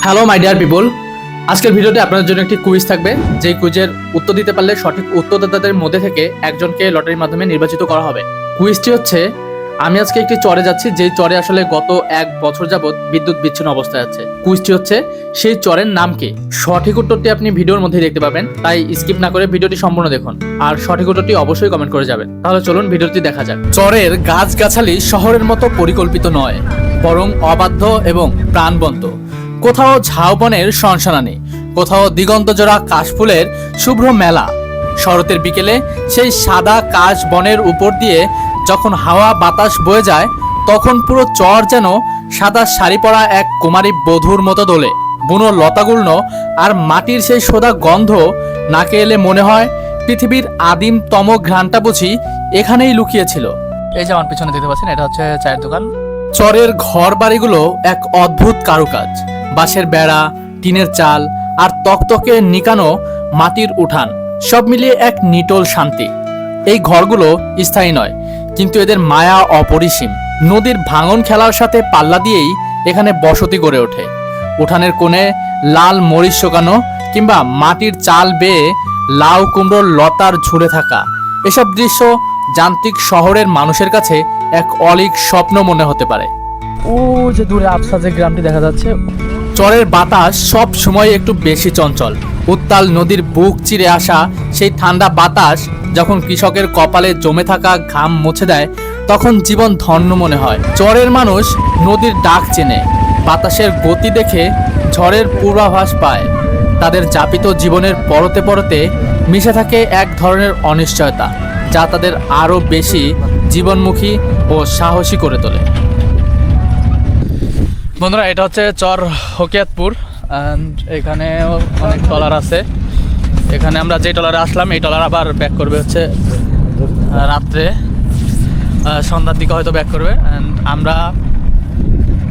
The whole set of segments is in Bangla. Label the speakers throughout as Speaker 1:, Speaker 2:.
Speaker 1: হ্যালো মাই ডিয়ার পিপল, আজকের ভিডিওতে আপনাদের জন্য একটি কুইজ থাকবে। যেই কুইজের উত্তর দিতে পারলে সঠিক উত্তরদাতাদের মধ্যে থেকে একজনকে লটারির মাধ্যমে নির্বাচিত করা হবে। কুইজটি হচ্ছে, আমি আজকে একটি চরে যাচ্ছি, যেই চরে আসলে গত 1 বছর যাবত বিদ্যুৎ বিচ্ছিন্ন অবস্থায় আছে। কুইজটি হচ্ছে, সেই চরের নাম কি? সঠিক উত্তরটি আপনি ভিডিওর মধ্যে দেখতে পাবেন, তাই স্কিপ না করে ভিডিওটি সম্পূর্ণ দেখুন। আর সঠিক উত্তরটি অবশ্যই কমেন্ট করে যাবেন। তাহলে চলুন ভিডিওটি দেখা যাক। চরের গাছগাছালি শহরের মতো পরিকল্পিত নয়, বরং অবাধ্য এবং প্রাণবন্ত। কোথাও ঝাউবনের সনসনানি, কোথাও দিগন্তজোড়া কাশফুলের শুভ্র মেলা। শরতের বিকেলে সেই সাদা কাশ বনের উপর দিয়ে যখন হাওয়া বাতাস বয়ে যায়, তখন পুরো চর যেন সাদা শাড়ি পরা এক কুমারী বধূর মতো দোলে। বুনো লতাগুল্ম আর মাটির সেই সোদা গন্ধ নাকে এলে মনে হয় পৃথিবীর আদিমতম ঘ্রাণটা বুঝি এখানেই লুকিয়েছিল। এই যে আমার পিছনে দেখতে পাচ্ছেন, এটা হচ্ছে চায়ের দোকান। চরের ঘর বাড়িগুলো এক অদ্ভুত কারুকাজ। বাঁশের বেড়া, টিনের চাল আর তকতকে নিকানো মাটির উঠান, সব মিলিয়ে এক নিটোল শান্তি। এই ঘরগুলো স্থায়ী নয়, কিন্তু এদের মায়া অপরিসীম। নদীর ভাঙন খেলার সাথে পাল্লা দিয়েই এখানে বসতি গড়ে ওঠে। উঠানের কোণে লাল মরিচ শোকানো কিংবা মাটির চাল বেয়ে লাউ কুমড়োর লতার ঝুলে থাকা, এসব দৃশ্য যান্ত্রিক শহরের মানুষের কাছে এক অলীক স্বপ্ন মনে হতে পারে। ও যে দূরে আবসা যে গ্রামটি দেখা যাচ্ছে। চরের বাতাস সব সময় একটু বেশি চঞ্চল। উত্তাল নদীর বুক চিরে আসা সেই ঠান্ডা বাতাস যখন কৃষকের কপালে জমে থাকা ঘাম মুছে দেয়, তখন জীবন ধন্য মনে হয়। চরের মানুষ নদীর ডাক চেনে, বাতাসের গতি দেখে ঝড়ের পূর্বাভাস পায়। তাদের যাপিত জীবনের পরতে পরতে মিশে থাকে এক ধরনের অনিশ্চয়তা, যা তাদের আরও বেশি জীবনমুখী ও সাহসী করে তোলে। বন্ধুরা, এটা হচ্ছে চর হকিয়াতপুর। অ্যান্ড এখানেও অনেক ট্রলার আছে। এখানে আমরা যে ট্রলারে আসলাম, এই ট্রলার আবার ব্যাক করবে হচ্ছে রাত্রে, সন্ধ্যার দিকে হয়তো ব্যাক করবে। অ্যান্ড আমরা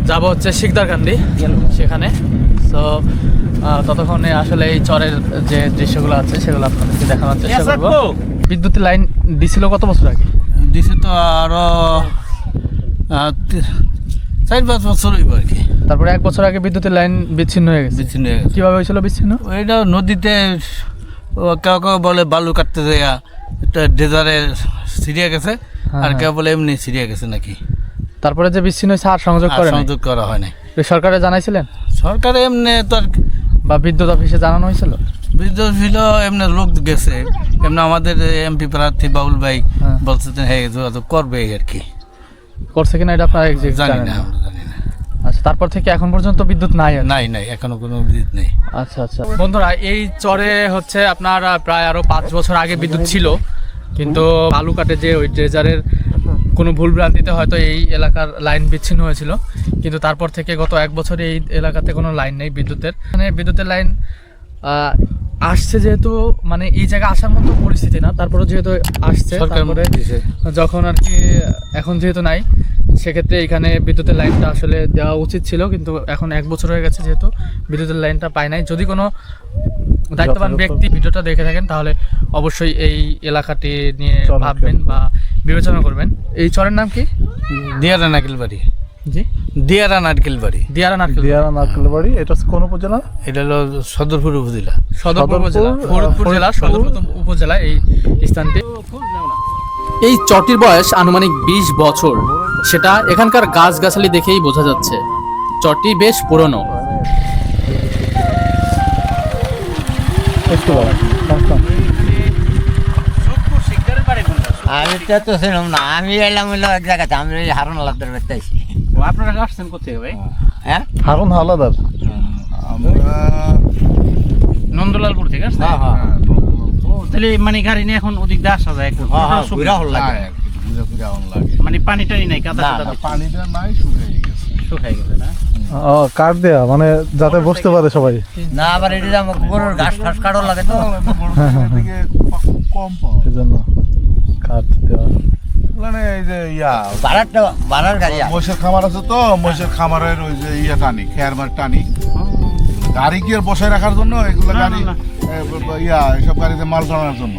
Speaker 1: যাব হচ্ছে শিকদারকান্দি সেখানে। সো ততক্ষণে আসলে এই চরের যে দৃশ্যগুলো আছে সেগুলো আপনাদেরকে দেখানোর চেষ্টা করবো। বিদ্যুতের লাইন দিছিল কত বছর আগে?
Speaker 2: দিছে তো আরো 4-5 বছর হইব আর কি।
Speaker 1: তারপরে 1 বছর আগে বিদ্যুতের লাইন বিচ্ছিন্ন হয়ে গেছে। কিভাবে হয়েছিল বিচ্ছিন্ন?
Speaker 2: ওইটা নদীতে কেউ কেউ বলে বালু কাটতে যাইয়া একটা ডেজারে ছিড়িয়ে গেছে, আর কেউ বলে এমনি ছিড়িয়ে গেছে নাকি।
Speaker 1: তারপরে যে বিচ্ছিন্ন হয়েছে আর সংযোগ
Speaker 2: করা হয় নাই।
Speaker 1: সরকারে জানাইছিলেন?
Speaker 2: সরকারে এমনি তো আর
Speaker 1: বা বিদ্যুৎ অফিসে জানানো হয়েছিল?
Speaker 2: বিদ্যুৎ ছিল, এমনি লোক গেছে, এমনি আমাদের এমপি প্রার্থী বাউল ভাই বলছে যে হ্যাঁ যোগাযোগ করবে আর কি।
Speaker 1: করছে কিনা এটা আপনারা
Speaker 2: জানি না, আমরা জানি না।
Speaker 1: আচ্ছা, তারপর থেকে এখন পর্যন্ত বিদ্যুৎ নাই?
Speaker 2: নাই, এখনো কোনো বিদ্যুৎ নেই।
Speaker 1: আচ্ছা আচ্ছা বন্ধুরা, এই চরে হচ্ছে আপনার প্রায় আরো 5 বছর আগে বিদ্যুৎ ছিল, কিন্তু বালু কাটে যে ওই ড্রেজারের কোনো ভুলভ্রান্তিতে হয়তো এই এলাকার লাইন বিচ্ছিন্ন হয়েছিল। কিন্তু তারপর থেকে গত 1 বছরে এই এলাকাতে কোনো লাইন নেই বিদ্যুতের। মানে বিদ্যুতের লাইন আসছে যেহেতু, মানে এই জায়গায় আসার মতো পরিস্থিতি না, তারপরে যেহেতু আসছে, তারপরে যখন আর কি এখন যেহেতু নাই, সেক্ষেত্রে এখানে বিদ্যুতের লাইনটা আসলে দেওয়া উচিত ছিল, কিন্তু এখন 1 বছর হয়ে গেছে যেহেতু বিদ্যুতের লাইনটা পায় নাই। যদি কোনো দায়িত্ববান ব্যক্তি ভিডিওটা দেখে থাকেন, তাহলে অবশ্যই এই এলাকাটি নিয়ে ভাববেন বা বিবেচনা করবেন। এই চরের নাম কি?
Speaker 2: দিয়ারা নারকেল বাড়ি।
Speaker 1: জি,
Speaker 2: দিয়ারা নারকেল বাড়ি।
Speaker 1: দিয়ারা নারকেল বাড়ি। এটা কোন উপজেলা?
Speaker 2: এটা হলো সদরপুর উপজেলা।
Speaker 1: ফরিদপুর জেলা সদরপুর উপজেলা এই স্থানটি। এই চরটির বয়স আনুমানিক 20 বছর। সেটা এখানকার গাছগাছালি দেখেই বোঝা যাচ্ছে। চরটি বেশ পুরনো।
Speaker 3: আমি তো ছিলাম না, আমি এলাম হইলো এক জায়গাতে, আমি হারুন হালাদার বাড়িতে আইছি।
Speaker 1: আপনারা আসছেন কোথেকে ভাই?
Speaker 3: হ্যাঁ,
Speaker 4: হারুন হালাদার।
Speaker 1: নন্দলালপুর থেকে আসছেন?
Speaker 3: হ্যাঁ।
Speaker 1: তাহলে মানে গাড়ি নিয়ে এখন ওদিক দিয়ে আসা যায়?
Speaker 3: ঘুরা হল লাগে,
Speaker 1: মানে পানি টানি নাই, কাদা
Speaker 4: পানিটা নাই,
Speaker 1: শুকাই গেছে না?
Speaker 4: ও, কাঠ দেয়া, মানে যাতে বসতে পারে সবাই।
Speaker 3: না আবার এটি গরুর ঘাস ফাস কাটার লাগে তো,
Speaker 4: কম পাওয়া, সেজন্য কাঠ দেওয়া।
Speaker 5: মানে এই যে
Speaker 3: ভাড়ার গাড়ি
Speaker 5: মহিষের খামার আছে তো, মহিষের খামারের ওই যে টানি, খেয়ার মার টানি, গাড়ি কি আর বসায় রাখার জন্য এগুলো গাড়ি, এসব গাড়িতে মাল টানার জন্য,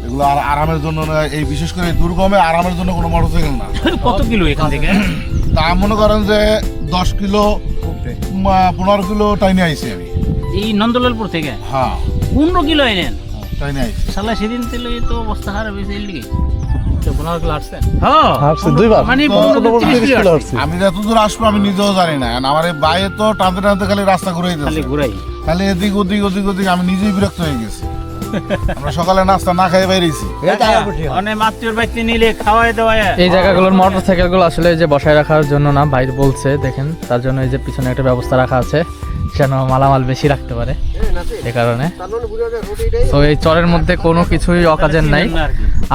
Speaker 5: এগুলো আর আরামের জন্য না। এই বিশেষ করে দুর্গমে আরামের জন্য কোনো মোটরসাইকেল না।
Speaker 1: কত কিলো এখান থেকে?
Speaker 5: তা মনে করেন যে 10 কিলো 15 কিলো টাইনে আইছি আমি।
Speaker 6: এই নন্দলালপুর থেকে
Speaker 5: হ্যাঁ
Speaker 6: 15 কিলো এলেন
Speaker 5: টাইনে আইছি।
Speaker 6: শালা সেদিন তেলে তো অবস্থা খারাপ হয়েছে এর লিগে
Speaker 1: 15 কিলো আসছেন?
Speaker 6: হ্যাঁ
Speaker 4: হাঁটছে দুইবার
Speaker 6: মানে
Speaker 5: তো
Speaker 4: 30 কিলো হাঁটছে।
Speaker 5: আমি যত দূর আসবো আমি নিজেও জানি না, আর আমার এই বাইরে তো টানতে টানতে খালি রাস্তা ঘুরে
Speaker 6: খালি
Speaker 5: যাচ্ছে,
Speaker 6: ঘুরাই
Speaker 5: খালি এদিক ওদিক ওদিক ওদিক, আমি নিজেই বিরক্ত হয়ে গেছি। আমরা সকালে নাস্তা না খাই বাইরেছি।
Speaker 6: অনেক মাতৃর বাচ্চা নিলে খাওয়াই দেওয়ায়
Speaker 1: এই জায়গাগুলোর মোটরসাইকেলগুলো আসলে এই যে বসায় রাখার জন্য না, বাইরে বলছে দেখেন, তার জন্য এই যে পিছনে একটা ব্যবস্থা রাখা আছে যেন মালামাল বেশি রাখতে পারে, এই কারণে। তো এই চরের মধ্যে কোনো কিছুই অকাজের নাই,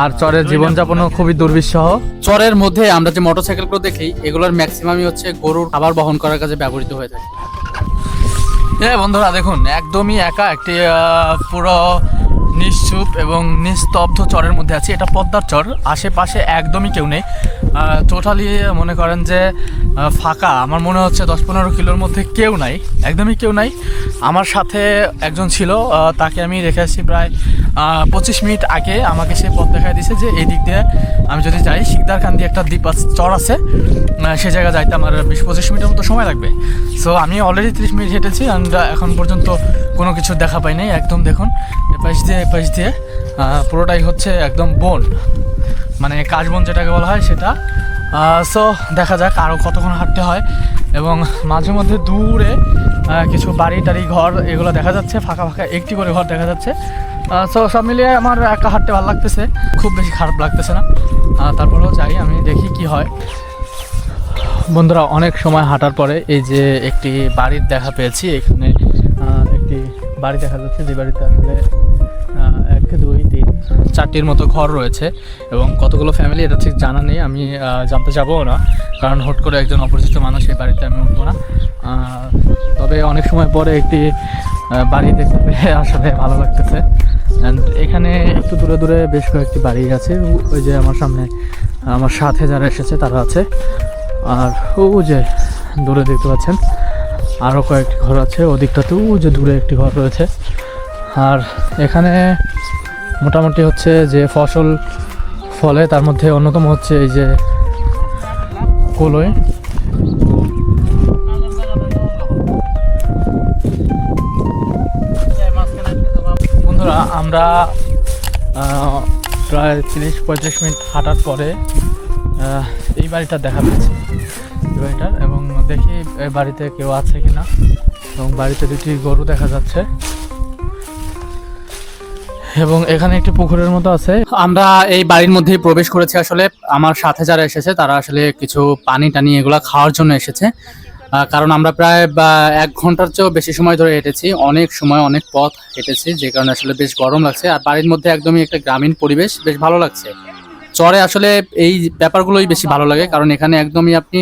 Speaker 1: আর চরের জীবনযাপনও খুবই দুর্বিষহ। চরের মধ্যে আমরা যে মোটরসাইকেলগুলো দেখি এগুলোর ম্যাক্সিমামই হচ্ছে গরুর খাবার বহন করার কাজে ব্যবহৃত হয়ে থাকে। বন্ধুরা দেখুন, একদমই একা একটি পুরো নিশ্চুপ এবং নিস্তব্ধ চরের মধ্যে আছি। এটা পদ্মার চর, আশেপাশে একদমই কেউ নেই, টোটালি মনে করেন যে ফাঁকা। আমার মনে হচ্ছে 10-15 কিলোর মধ্যে কেউ নাই, একদমই কেউ নাই। আমার সাথে একজন ছিল, তাকে আমি রেখে আসছি প্রায় 25 মিনিট আগে। আমাকে সে পথ দেখায় দিয়েছে যে এই দিক দিয়ে আমি যদি যাই, শিকদারকান্দি একটা দ্বীপ চর আছে, সে জায়গায় যাইতে আমার 20-25 মিনিটের মতো সময় লাগবে। সো আমি অলরেডি 30 মিনিট হেঁটেছি, আমরা এখন পর্যন্ত কোনো কিছু দেখা পাই নাই। একদম দেখুন, এপাশ দিয়ে পুরোটাই হচ্ছে একদম বন, মানে কাশবন যেটাকে বলা হয় সেটা। সো দেখা যাক আরও কতক্ষণ হাঁটতে হয়। এবং মাঝে মধ্যে দূরে কিছু বাড়ি টাড়ি ঘর এগুলো দেখা যাচ্ছে, ফাঁকা ফাঁকা একটি করে ঘর দেখা যাচ্ছে। সো সব মিলিয়ে আমার একা হাঁটতে ভালো লাগতেছে, খুব বেশি খারাপ লাগতেছে না। তারপরেও যাই, আমি দেখি কি হয়। বন্ধুরা, অনেক সময় হাঁটার পরে এই যে একটি বাড়ির দেখা পেয়েছি। এখানে একটি বাড়ি দেখা যাচ্ছে, যে বাড়িতে আসলে 1, 2, 3, 4টির মতো ঘর রয়েছে এবং কতগুলো ফ্যামিলি এটা ঠিক জানা নেই। আমি জানতে যাবও না, কারণ হুট করে একজন অপরিচিত মানুষ এই বাড়িতে আমি উঠবো না। তবে অনেক সময় পরে একটি বাড়ি দেখতে পেয়ে আসলে ভালো লাগতেছে। অ্যান্ড এখানে একটু দূরে দূরে বেশ কয়েকটি বাড়ি আছে। ওই যে আমার সামনে আমার সাথে যারা এসেছে তারা আছে, আর ও যে দূরে দেখতে পাচ্ছেন আরও কয়েকটি ঘর আছে। ওদিকটাতেও যে দূরে একটি ঘর রয়েছে। আর এখানে মোটামুটি হচ্ছে যে ফসল ফলে তার মধ্যে অন্যতম হচ্ছে এই যে কলই। বন্ধুরা, আমরা প্রায় 30-35 মিনিট হাঁটার পরে এই বাড়িটা দেখা পেয়েছি, এই বাড়িটার। এবং দেখি এই বাড়িতে কেউ আছে কিনা, এবং বাড়িতে 2টি গরু দেখা যাচ্ছে, এবং এখানে একটি পুকুরের মতো আছে। আমরা এই বাড়ির মধ্যেই প্রবেশ করেছি। আসলে আমার সাথে যারা এসেছে তারা আসলে কিছু পানি টানি এগুলা খাওয়ার জন্য এসেছে, কারণ আমরা প্রায় 1 ঘন্টার চেয়েও বেশি সময় ধরে হেঁটেছি, অনেক সময় অনেক পথ হেঁটেছি, যে কারণে আসলে বেশ গরম লাগছে। আর বাড়ির মধ্যে একদমই একটা গ্রামীণ পরিবেশ, বেশ ভালো লাগছে। চরে আসলে এই ব্যাপারগুলোই বেশি ভালো লাগে, কারণ এখানে একদমই আপনি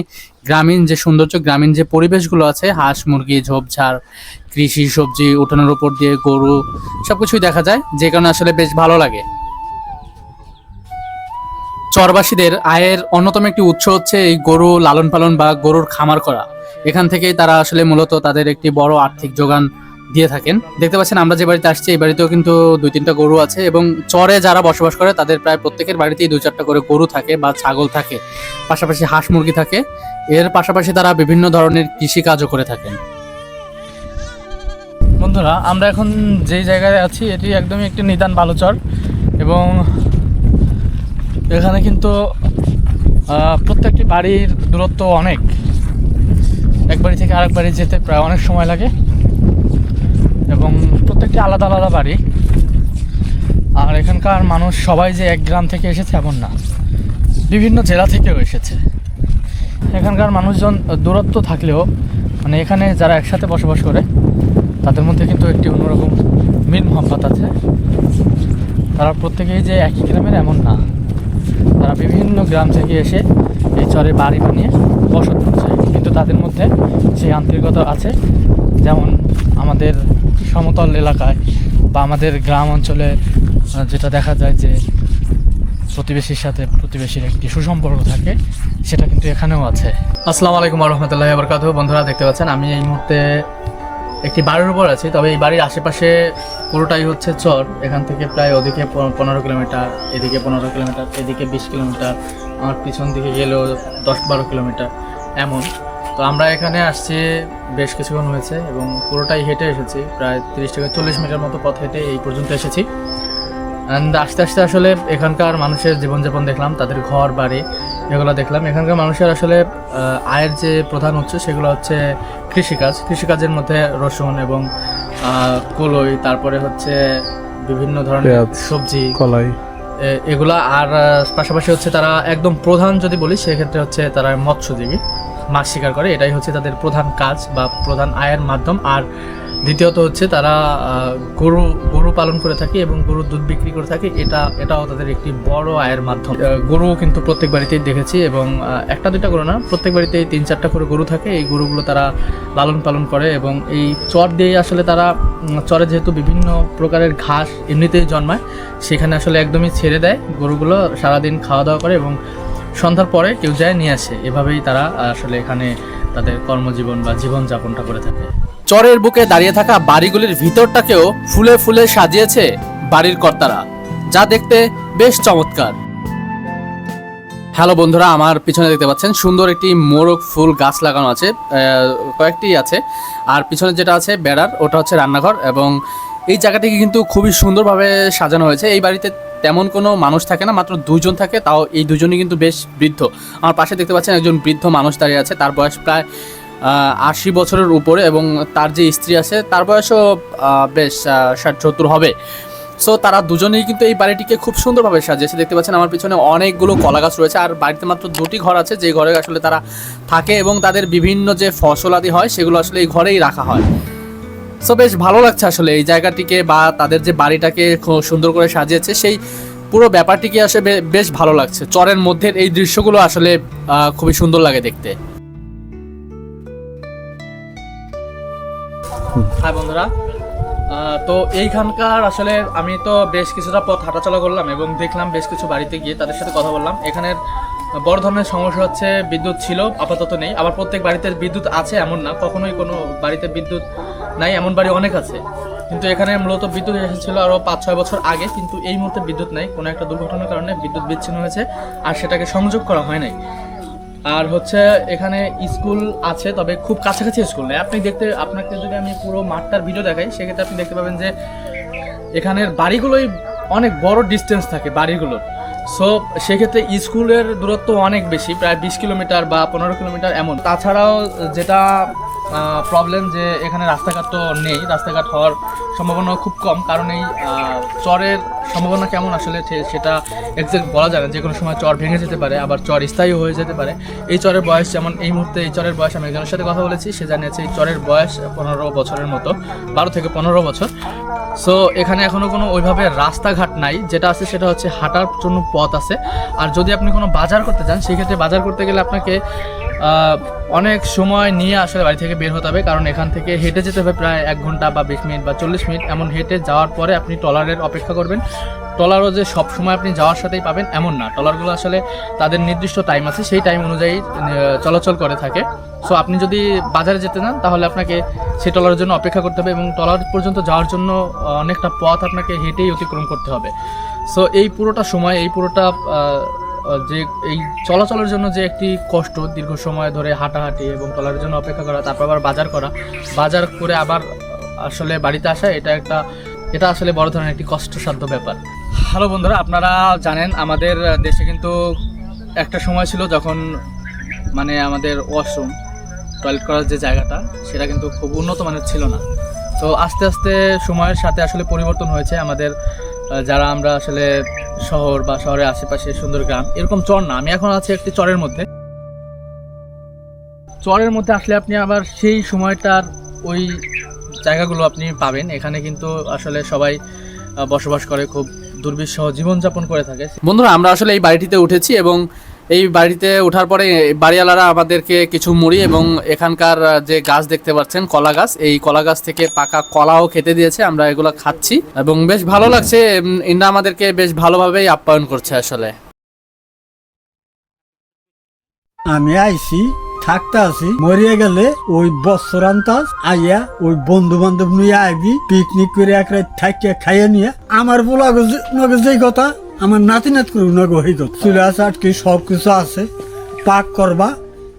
Speaker 1: গ্রামীণ যে সৌন্দর্য, গ্রামীণ যে পরিবেশগুলো আছে, হাঁস মুরগি, ঝোপঝাড়, কৃষি, সবজি, উঠানোর উপর দিয়ে গরু, সবকিছুই দেখা যায়, যে কারণে আসলে বেশ ভালো লাগে। চরবাসীদের আয়ের অন্যতম একটি উৎস হচ্ছে এই গরু লালন পালন বা গরুর খামার করা। এখান থেকেই তারা আসলে মূলত তাদের একটি বড় আর্থিক যোগান দিয়ে থাকেন। দেখতে পাচ্ছেন আমরা যে বাড়িতে আসছি এই বাড়িতেও কিন্তু 2-3টা গরু আছে, এবং চরে যারা বসবাস করে তাদের প্রায় প্রত্যেকের বাড়িতেই 2-4টা করে গরু থাকে বা ছাগল থাকে, পাশাপাশি হাঁস মুরগি থাকে। এর পাশাপাশি তারা বিভিন্ন ধরনের কৃষি কাজও করে থাকেন। বন্ধুরা, আমরা এখন যেই জায়গায় আছি এটি একদমই একটি নিদান বালুচর, এবং এখানে কিন্তু প্রত্যেকটি বাড়ির দূরত্ব অনেক, এক বাড়ি থেকে আরেক বাড়ি যেতে প্রায় অনেক সময় লাগে, এবং প্রত্যেকটি আলাদা আলাদা বাড়ি। আর এখানকার মানুষ সবাই যে এক গ্রাম থেকে এসেছে এমন না, বিভিন্ন জেলা থেকেও এসেছে। এখানকার মানুষজন দূরত্ব থাকলেও মানে এখানে যারা একসাথে বসবাস করে তাদের মধ্যে কিন্তু একটি অন্যরকম মিল মহব্বত আছে। তারা প্রত্যেকেই যে একই গ্রামের এমন না, তারা বিভিন্ন গ্রাম থেকে এসে এই চরে বাড়ি বানিয়ে বসত করছে, কিন্তু তাদের মধ্যে সেই আন্তরিকতা আছে। যেমন আমাদের সমতল এলাকায় বা আমাদের গ্রাম অঞ্চলে যেটা দেখা যায় যে প্রতিবেশীর সাথে প্রতিবেশীর একটি সুসম্পর্ক থাকে, সেটা কিন্তু এখানেও আছে। আসসালামু আলাইকুম ওয়া রাহমাতুল্লাহি ওয়া বারাকাতুহু। বন্ধুরা, দেখতে পাচ্ছেন আমি এই মুহূর্তে একটি বাড়ির উপর আছি, তবে এই বাড়ির আশেপাশে পুরোটাই হচ্ছে চর। এখান থেকে প্রায় ওদিকে 15 কিলোমিটার, এদিকে 15 কিলোমিটার, এদিকে 20 কিলোমিটার, আমার পিছন দিকে গেলেও 10-12 কিলোমিটার এমন। তো আমরা এখানে আসছি বেশ কিছুক্ষণ হয়েছে এবং পুরোটাই হেঁটে এসেছি, প্রায় 30 থেকে 40 মিটার মতো পথ হেঁটে এই পর্যন্ত এসেছি। অ্যান্ড আস্তে আস্তে আসলে এখানকার মানুষের জীবনযাপন দেখলাম, তাদের ঘর বাড়ি এগুলো দেখলাম। এখানকার মানুষের আসলে আয়ের যে প্রধান উৎস সেগুলো হচ্ছে কৃষিকাজের মধ্যে রসুন এবং কলই, তারপরে হচ্ছে বিভিন্ন ধরনের
Speaker 4: পেঁয়াজ,
Speaker 1: সবজি,
Speaker 4: কলাই,
Speaker 1: এগুলা। আর পাশাপাশি হচ্ছে তারা একদম প্রধান যদি বলি সেক্ষেত্রে হচ্ছে তারা মৎস্যজীবী, মাছ শিকার করে, এটাই হচ্ছে তাদের প্রধান কাজ বা প্রধান আয়ের মাধ্যম। আর দ্বিতীয়ত হচ্ছে তারা গরু পালন করে থাকে এবং গরুর দুধ বিক্রি করে থাকে, এটাও তাদের একটি বড় আয়ের মাধ্যম। গরু কিন্তু প্রত্যেক বাড়িতেই দেখেছি এবং একটা দুইটা গরু না, প্রত্যেক বাড়িতেই 3-4টা করে গরু থাকে। এই গরুগুলো তারা লালন পালন করে এবং এই চর দিয়ে আসলে তারা চরে যেহেতু বিভিন্ন প্রকারের ঘাস এমনিতেই জন্মায়, সেখানে আসলে একদমই ছেড়ে দেয় গরুগুলো, সারাদিন খাওয়া দাওয়া করে এবং সন্ধ্যার পরে কেউ যায় নিয়ে আসে। এভাবেই তারা আসলে এখানে তাদের কর্মজীবন বা জীবনযাপনটা করে থাকে। চরের বুকে দাঁড়িয়ে থাকা বাড়িগুলির ভিতরটাকেও ফুলে ফুলে সাজিয়েছে বাড়ির কর্তারা, যা দেখতে বেশ চমৎকার। হ্যালো বন্ধুরা, আমার পিছনে দেখতে পাচ্ছেন সুন্দর একটি মোরগ ফুল গাছ লাগানো আছে, কয়েকটি আছে। আর পিছনে যেটা আছে বেড়ার, ওটা হচ্ছে রান্নাঘর। এবং এই জায়গাটিকে কিন্তু খুবই সুন্দরভাবে সাজানো হয়েছে। এই বাড়িতে তেমন কোনো মানুষ থাকে না, মাত্র 2 জন থাকে, তাও এই 2 জনই কিন্তু বেশ বৃদ্ধ। আমার পাশে দেখতে পাচ্ছেন একজন বৃদ্ধ মানুষ দাঁড়িয়ে আছে, তার বয়স প্রায় 80 বছরের উপরে এবং তার যে স্ত্রী আছে তার বয়সও বেশ 60-70 হবে। সো তারা দুজনেই কিন্তু এই বাড়িটিকে খুব সুন্দরভাবে সাজিয়েছে। দেখতে পাচ্ছেন আমার পিছনে অনেকগুলো কলা গাছ রয়েছে। আর বাড়িতে মাত্র 2টি ঘর আছে, যে ঘরে আসলে তারা থাকে এবং তাদের বিভিন্ন যে ফসলাদি হয় সেগুলো আসলে এই ঘরেই রাখা হয়। সো বেশ ভালো লাগছে আসলে এই জায়গাটিকে বা তাদের যে বাড়িটাকে খুব সুন্দর করে সাজিয়েছে, সেই পুরো ব্যাপারটিকে আসলে বেশ ভালো লাগছে। চরের মধ্যে এই দৃশ্যগুলো আসলে খুবই সুন্দর লাগে দেখতে। হাই বন্ধুরা, তো এইখানকার আসলে আমি তো বেশ কিছুটা পথ হাঁটাচলা করলাম এবং দেখলাম বেশ কিছু বাড়িতে গিয়ে তাদের সাথে কথা বললাম। এখানের বড় ধরনের সমস্যা হচ্ছে বিদ্যুৎ ছিল, আপাতত নেই। আবার প্রত্যেক বাড়িতে বিদ্যুৎ আছে এমন না, কখনোই কোনো বাড়িতে বিদ্যুৎ নাই এমন বাড়ি অনেক আছে। কিন্তু এখানে মূলত বিদ্যুৎ এসেছিল আরও 5-6 বছর আগে, কিন্তু এই মুহূর্তে বিদ্যুৎ নাই। কোনো একটা দুর্ঘটনার কারণে বিদ্যুৎ বিচ্ছিন্ন হয়েছে আর সেটাকে সংযোগ করা হয় নাই। আর হচ্ছে এখানে স্কুল আছে, তবে খুব কাছাকাছি স্কুল নেই। আপনাকে যদি আমি পুরো মাঠটার ভিডিও দেখাই, সেক্ষেত্রে আপনি দেখতে পাবেন যে এখানের বাড়িগুলোই অনেক বড় ডিস্টেন্স থাকে বাড়িগুলোর। সো সেক্ষেত্রে স্কুলের দূরত্ব অনেক বেশি, প্রায় 20 কিলোমিটার বা 15 কিলোমিটার এমন। তাছাড়াও যেটা প্রবলেম যে এখানে রাস্তাঘাট তো নেই, রাস্তাঘাট হওয়ার সম্ভাবনা খুব কম। কারণ এই চরের সম্ভাবনা কেমন আসলে সেটা এক্সাক্ট বলা যায় না। যে কোনো সময় চর ভেঙে যেতে পারে, আবার চর স্থায়ী হয়ে যেতে পারে। এই চরের বয়স যেমন এই মুহূর্তে, এই চরের বয়স আমি একজনের সাথে কথা বলেছি, সে জানিয়েছে এই চরের বয়স 15 বছরের মতো, 12 থেকে 15 বছর। সো এখানে এখনও কোনো ওইভাবে রাস্তাঘাট নাই, যেটা আছে সেটা হচ্ছে হাঁটার জন্য পথ আছে। আর যদি আপনি কোনো বাজার করতে চান, সেক্ষেত্রে বাজার করতে গেলে আপনাকে অনেক সময় নিয়ে আসলে বাড়ি থেকে বের হতে হবে, কারণ এখান থেকে হেঁটে যেতে হবে প্রায় 1 ঘন্টা বা 20 মিনিট বা 40 মিনিট এমন। হেঁটে যাওয়ার পরে আপনি ট্রলারের অপেক্ষা করবেন। ট্রলারও যে সব সময় আপনি যাওয়ার সাথেই পাবেন এমন না, ট্রলারগুলো আসলে তাদের নির্দিষ্ট টাইম আছে, সেই টাইম অনুযায়ী চলাচল করে থাকে। সো আপনি যদি বাজারে যেতে চান তাহলে আপনাকে সেই ট্রলারের জন্য অপেক্ষা করতে হবে এবং ট্রলার পর্যন্ত যাওয়ার জন্য অনেকটা পথ আপনাকে হেঁটেই অতিক্রম করতে হবে। সো এই পুরোটা সময়, এই পুরোটা যে এই চলাচলের জন্য যে একটি কষ্ট, দীর্ঘ সময় ধরে হাঁটাহাঁটি এবং ট্রলারের জন্য অপেক্ষা করা, তারপর আবার বাজার করা, বাজার করে আবার আসলে বাড়িতে আসা, এটা আসলে বড় ধরনের একটি কষ্টসাধ্য ব্যাপার। হ্যালো বন্ধুরা, আপনারা জানেন আমাদের দেশে কিন্তু একটা সময় ছিল যখন মানে আমাদের ওয়াশরুম, টয়লেট করার যে জায়গাটা, সেটা কিন্তু খুব উন্নত মানের ছিল না। তো আস্তে আস্তে সময়ের সাথে আসলে পরিবর্তন হয়েছে। আমাদের যারা আমরা আসলে শহর বা শহরের আশেপাশে সুন্দর গ্রাম, এরকম চর না, আমি এখন আছি একটি চরের মধ্যে। চরের মধ্যে আসলে আপনি আবার সেই সময়টার ওই জায়গাগুলো আপনি পাবেন। এখানে কিন্তু আসলে সবাই বসবাস করে, খুব দুর্বিষহ জীবনযাপন করে থাকে। বন্ধুরা, আমরা আসলে এই বাড়িটিতে উঠেছি এবং এই বাড়িতে ওঠার পরে বাড়িওয়ালারা আমাদেরকে কিছু মুড়ি এবং এখানকার যে গাছ দেখতে পাচ্ছেন কলা গাছ, এই কলা গাছ থেকে পাকা কলাও খেতে দিয়েছে। আমরা এগুলো খাচ্ছি এবং বেশ ভালো লাগছে। ইন্দ্রা আমাদেরকে বেশ ভালোভাবেই আপ্যায়ন করছে আসলে।
Speaker 7: আমি আইছি, থাকতে আছি, মরিয়া গেলে ওই বৎসরান্তাজ আইয়া ওই বন্ধু বান্ধব নিয়ে আইবি, পিকনিক করে এক রাত থাকিয়া খাইয়া নিয়ে আমার বলা নগে যেই কথা, আমার নাতি নাত করে নগে হয়ে গেল। চুলে আছে, আটকে সব কিছু আছে, পাক করবা,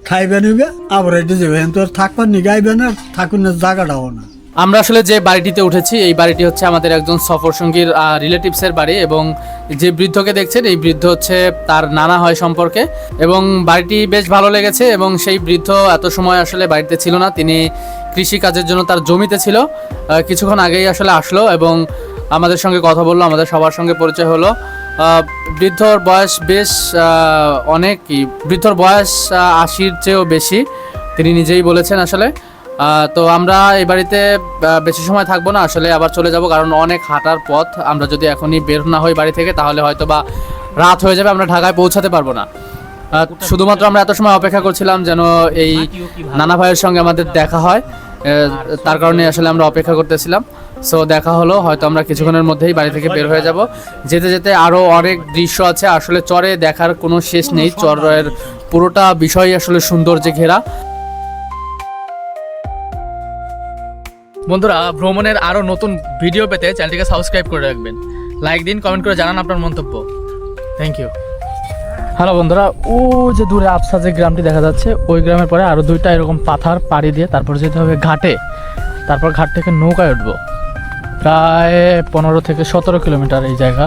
Speaker 7: খাইবে নিবে আবার এটা যাবে তো আর থাকবার নিগে আইবে না থাকুন না জায়গাটাও না।
Speaker 1: আমরা আসলে যে বাড়িটিতে উঠেছি এই বাড়িটি হচ্ছে আমাদের একজন সফর সঙ্গীর রিলেটিভসের বাড়ি, এবং যে বৃদ্ধকে দেখছেন এই বৃদ্ধ হচ্ছে তার নানা হয় সম্পর্কে, এবং বাড়িটি বেশ ভালো লেগেছে। এবং সেই বৃদ্ধ এত সময় আসলে বাড়িতে ছিল না, তিনি কৃষি কাজের জন্য তার জমিতে ছিল। কিছুক্ষণ আগেই আসলে আসলো এবং আমাদের সঙ্গে কথা বললো, আমাদের সবার সঙ্গে পরিচয় হলো। বৃদ্ধর বয়স বেশ অনেকই, বৃদ্ধর বয়স 80-র চেয়েও বেশি, তিনি নিজেই বলেছেন আসলে। তো আমরা এই বাড়িতে বেশি সময় থাকবো না, আসলে আবার চলে যাব, কারণ অনেক হাঁটার পথ। আমরা যদি এখনই বের না হই বাড়ি থেকে তাহলে হয়তো বা রাত হয়ে যাবে, আমরা ঢাকায় পৌঁছাতে পারবো না। শুধুমাত্র আমরা এত সময় অপেক্ষা করছিলাম যেন এই নানা ভাইয়ের সঙ্গে আমাদের দেখা হয়, তার কারণে আসলে আমরা অপেক্ষা করতেছিলাম। সো দেখা হলো, হয়তো আমরা কিছুক্ষণের মধ্যেই বাড়ি থেকে বের হয়ে যাব। যেতে যেতে আরও অনেক দৃশ্য আছে, আসলে চরে দেখার কোনো শেষ নেই, চরের পুরোটা বিষয় আসলে সৌন্দর্যে ঘেরা। বন্ধুরা, ভ্রমণের আরও নতুন ভিডিও পেতে চ্যানেলটিকে সাবস্ক্রাইব করে রাখবেন, লাইক দিন, কমেন্ট করে জানান আপনার মন্তব্য। Thank you. হ্যালো বন্ধুরা, ও যে দূরে আফসা যে গ্রামটি দেখা যাচ্ছে, ওই গ্রামের পরে আরও 2টা এরকম পাথার পাড়ি দিয়ে তারপর যেতে হবে ঘাটে, তারপর ঘাট থেকে নৌকায় উঠবো। প্রায় 15 থেকে 17 কিলোমিটার এই জায়গা,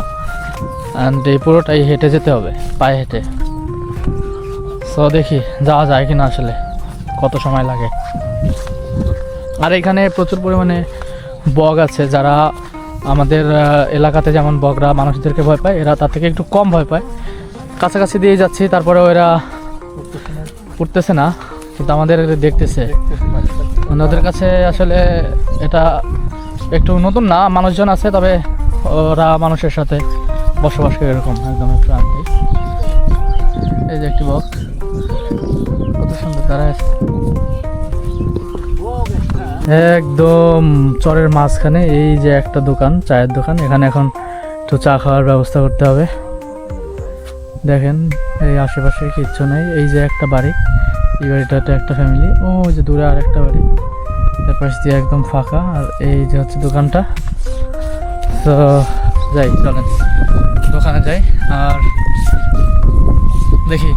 Speaker 1: অ্যান্ড এই পুরোটাই হেঁটে যেতে হবে, পায়ে হেঁটে। সো দেখি যাওয়া যায় কি না, আসলে কত সময় লাগে। আর এখানে প্রচুর পরিমাণে বগ আছে, যারা আমাদের এলাকাতে যেমন বগরা মানুষদেরকে ভয় পায়, এরা তার থেকে একটু কম ভয় পায়। কাছাকাছি দিয়ে যাচ্ছি, তারপরেও এরা উঠতেছে না, কিন্তু আমাদের দেখতেছে। ওদের কাছে আসলে এটা একটু নতুন না, মানুষজন আছে, তবে ওরা মানুষের সাথে বসবাস করে এরকম একদম প্রান্তিক। এই যে একটি বক, কত সুন্দর দাঁড়ায় আছে একদম চরের মাঝখানে। এই যে একটা দোকান, চায়ের দোকান, এখানে এখন একটু চা খাওয়ার ব্যবস্থা করতে হবে। দেখেন এই আশেপাশে কিচ্ছু নেই, এই যে একটা বাড়ি, এই বাড়িটাতে একটা ফ্যামিলি, ও যে দূরে আর একটা বাড়ি, এর পাশ দিয়ে একদম ফাঁকা। আর এই যে হচ্ছে দোকানটা। তো যাই, চলেন দোকানে যাই আর দেখি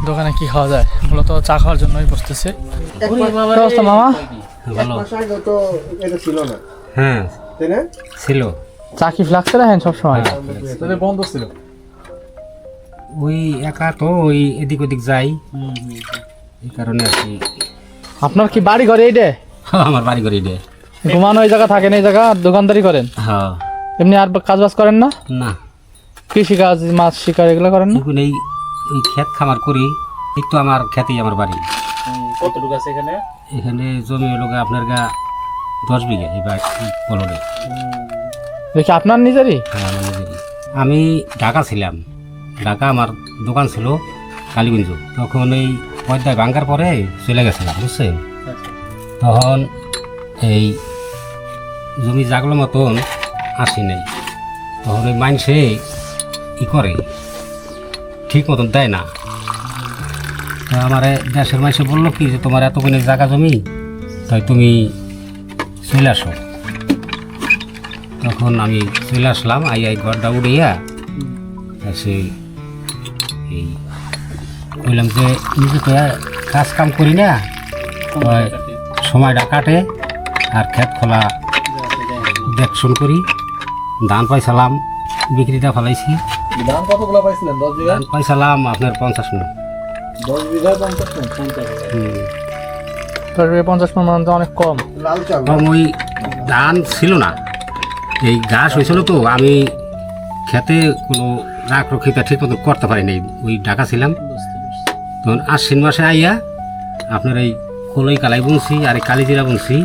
Speaker 1: দোকানে কি খাওয়া যায়। মূলত চা খাওয়ার জন্যই বসতেছে। কি অবস্থা মামা?
Speaker 8: হ্যাঁ ছিল।
Speaker 1: চা কি ফ্লাক্সে রাখেন সবসময়?
Speaker 4: বন্ধ ছিল।
Speaker 8: ওই একা তো ওই এদিক ওদিক যাই, এই কারণে আর কি।
Speaker 1: আপনার কি বাড়ি ঘরে এইটা?
Speaker 8: আমার বাড়ি করে দে।
Speaker 1: ঘুমানো এই জায়গা থাকেন, এই জায়গা দোকানদারি করেন?
Speaker 8: হ্যাঁ।
Speaker 1: এমনি আর কাজ বাজ করেন না?
Speaker 8: না,
Speaker 1: কৃষি কাজ, মাছ শিকার এগুলো করেন না?
Speaker 8: এখন এই ওই ক্ষেত খামার করি, এই তো আমার খেতেই আমার বাড়ি।
Speaker 6: কতটুকু আছে এখানে?
Speaker 8: এখানে জমি হলো আপনার গা 10 বিঘা এবার বললে।
Speaker 1: দেখি আপনার নিজেরই?
Speaker 8: হ্যাঁ আমার নিজেরই। আমি ঢাকা ছিলাম, ঢাকা আমার দোকান ছিল কালীগঞ্জ। তখন এই পয়দায় ভাঙ্গার পরে চলে গেছিলাম, বুঝছেন? তখন এই জমি জাগলো মতন আসি নাই। তখন ওই মানুষে ই করে, ঠিক মতন দেয় না। তো আমার দেশের মানুষে বললো কি যে তোমার এতখানি জায়গা জমি, তাই তুমি চলে আসো। তখন আমি চলে আসলাম, আই ঘরটা উড়িয়া এসে এই কইলাম যে নিজে তো কাজ কাম করি না, সময়টা কাটে আর ক্ষেত খোলা দেখশন করি। ধান পাইছিলাম, বিক্রিটা ফেলাইছি।
Speaker 4: ধান কতগুলো পাইছিলেন? 10 বিঘা?
Speaker 8: ধান পাইছিলাম আপনার 50 মণ।
Speaker 4: 10 বিঘা 50 মণ?
Speaker 1: 50 মণ তো অনেক কম।
Speaker 4: লাল চাল।
Speaker 8: কম, ওই ধান ছিল না, এই ঘাস হয়েছিল তো আমি খেতে কোনো রাখ রক্ষিতা ঠিক মতো করতে পারিনি, ওই ঢাকা ছিলাম। তখন আশ্বিন মাসে আইয়া আপনার এই কলই কালাই বুনছি আর এই কালিজিরা বুনছি,